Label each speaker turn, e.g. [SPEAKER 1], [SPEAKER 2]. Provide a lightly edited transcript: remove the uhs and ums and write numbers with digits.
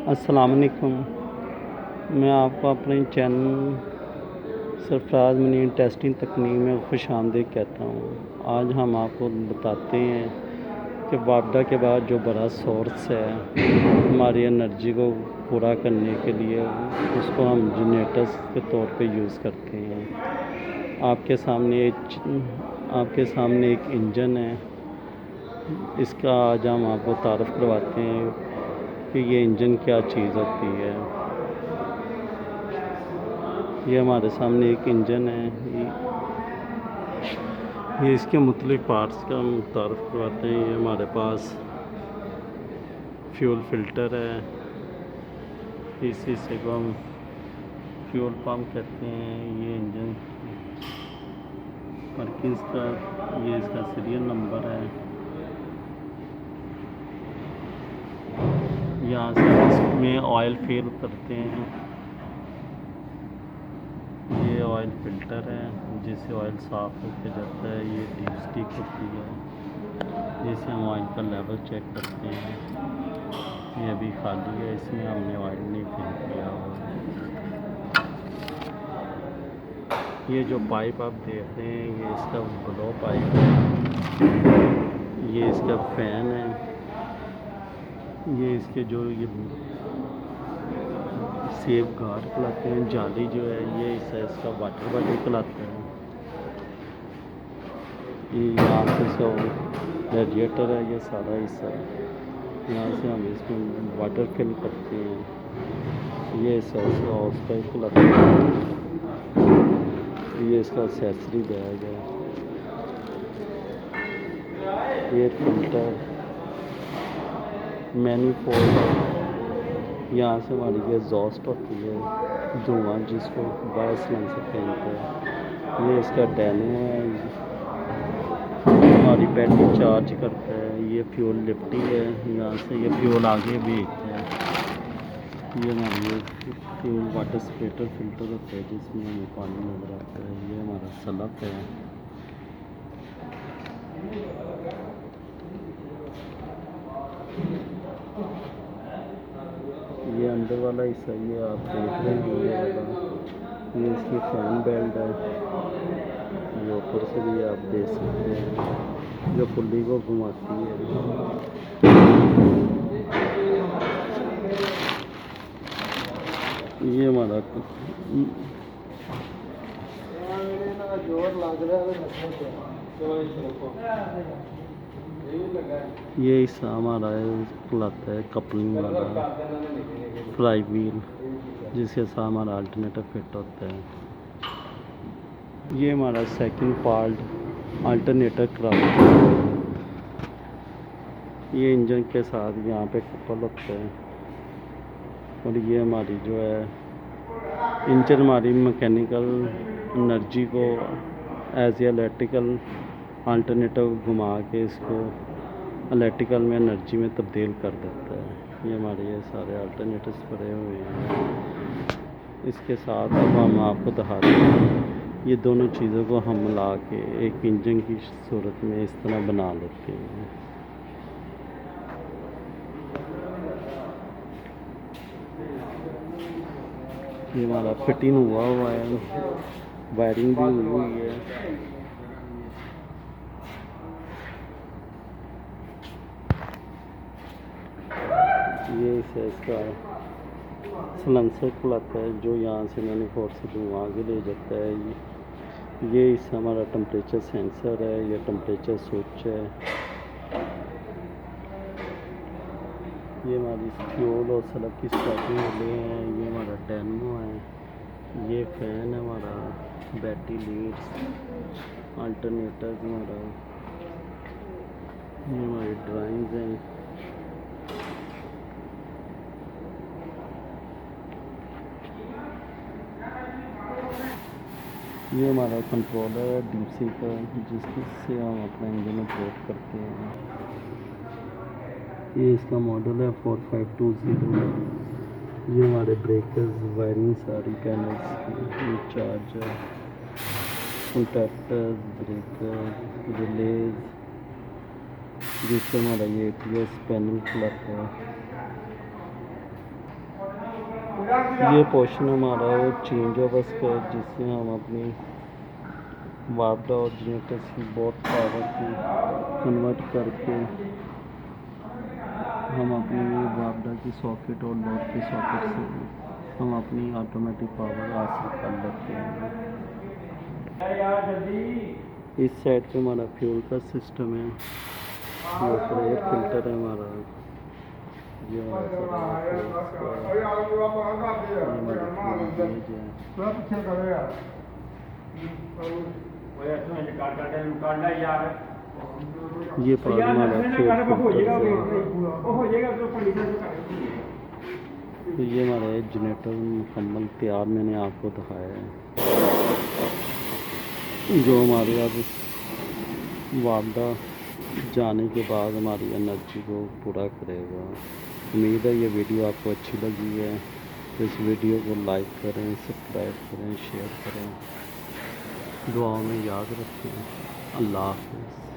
[SPEAKER 1] अस्सलाम वालेकुम। मैं आपको अपने चैनल सरफराज मुनीर टेस्टिंग तकनीक में खुशामदीद कहता हूँ। आज हम आपको बताते हैं कि वापडा के बाद जो बड़ा सोर्स है हमारी एनर्जी को पूरा करने के लिए, उसको हम जनरेटर्स के तौर पे यूज़ करते हैं। आपके सामने एक इंजन है। इसका आज हम आपको तारुफ करवाते हैं कि ये इंजन क्या चीज़ होती है। ये हमारे सामने एक इंजन है। ये इसके मुख्तलिफ पार्ट्स का हम तारुफ करवाते हैं। ये हमारे पास फ्यूल फिल्टर है। इस हिस्से को हम फ्यूल पम्प कहते हैं। ये इंजन परकिंस का ये इसका सीरियल नंबर है। यहाँ से इसमें ऑयल फिल करते हैं। ये ऑयल फिल्टर है जिससे ऑयल साफ़ होकर जाता है। ये डीप स्टिक होती है जिससे हम ऑयल का लेवल चेक करते हैं। ये अभी खाली है, इसमें हमने ऑयल नहीं फिल किया हुआ। ये जो पाइप आप देख रहे हैं ये इसका ब्लो पाइप है। ये इसका फैन है। ये इसके जो ये सेफ गार्ड कहलाते हैं, जाली जो है ये इसका वाटर बॉडी कहलाता है। ये यहाँ से इसका रेडिएटर है, ये सारा हिस्सा यहाँ से हम इसमें वाटर फिल करते हैं। ये इसका हॉस पाइप कहलाता है। ये इसका एक्सेसरी बैग है। ये फिल्टर मैनीफोल्ड, यहाँ से हमारी ये एग्जॉस्ट होती है, धुआं जिसको गैस सिलेंसर कहते हैं। ये इसका डैनो है, हमारी बैटरी चार्ज करता है। ये फ्यूल लिफ्टी है, यहाँ से ये फ्यूल आगे भेजता है। ये हमारी फ्यूल वाटर स्प्रेटर फिल्टर होता है जिसमें हमें पानी नजर आता है। ये हमारा सलक है। ये अंदर वाला हिस्सा ये आप देख रहे हैं, ये वाला ये इसकी फैन बेल्ट है। ये ऊपर से भी आप देख सकते हैं जो पुल्ली को घुमाती है। ये हमारा ये हिस्सा हमारा कहलाता है कपलिंग वाला फ्लाई व्हील, जिसके साथ हमारा अल्टरनेटर फिट होता है। ये हमारा सेकंड पार्ट अल्टरनेटर क्राउड, ये इंजन के साथ यहाँ पे कपल होता है। और ये हमारी जो है इंजन हमारी मैकेनिकल एनर्जी को एज इलेक्ट्रिकल अल्टरनेटर घुमा के इसको इलेक्ट्रिकल में एनर्जी में तब्दील कर देता है। ये हमारे ये सारे अल्टरनेटर्स पड़े हुए हैं। इसके साथ अब हम आपको दिखाते हैं ये दोनों चीज़ों को हम मिला के एक इंजन की सूरत में इस तरह बना लेते हैं। ये हमारा फिटिंग हुआ है, वायरिंग भी हुई है। ये इसका सिलेंसर खुलाता है जो यहाँ से मैनीफोल्ड से धुआं आगे ले जाता है। ये इससे हमारा टेम्परेचर सेंसर है। ये टेम्परेचर स्विच है। ये हमारी फ्यूल और सड़क की स्टार्टिंग वाले हैं। ये हमारा डैनो है। ये फैन है हमारा, बैटरी लीड्स, अल्टरनेटर हमारा, ये हमारी ड्राइंग्स हैं। ये हमारा कंट्रोलर है डीसी का, जिससे हम अपना इंजन ऑपरेट करते हैं। ये इसका मॉडल है 4520। ये हमारे ब्रेकर्स, वायरिंग सारी पैनल्स, ये चार्जर, कॉन्टैक्टर्स, ब्रेकर, रिलेज, जिससे हमारा ये ATS पैनल खुलाता है। ये पोर्शन हमारा वो चेंज ओवर्स का है, जिससे हम अपनी वापडा और जनरेटर्स की बोथ पावर की कन्वर्ट करके हम अपनी वापडा की सॉकेट और लोड की सॉकेट से हम अपनी ऑटोमेटिक पावर हासिल कर लेते हैं। इस साइड पे हमारा फ्यूल का सिस्टम है, ये ऊपर एयर फिल्टर है हमारा, ये हमारा ये पार्ट हमारा तो ये हमारा जनरेटर मुकम्मल तैयार मैंने आपको दिखाया है, जो हमारे अब वापडा जाने के बाद हमारी एनर्जी को पूरा करेगा। उम्मीद है ये वीडियो आपको अच्छी लगी है, तो इस वीडियो को लाइक करें, सब्सक्राइब करें, शेयर करें, दुआओं में याद रखें। अल्लाह हाफ़िज़।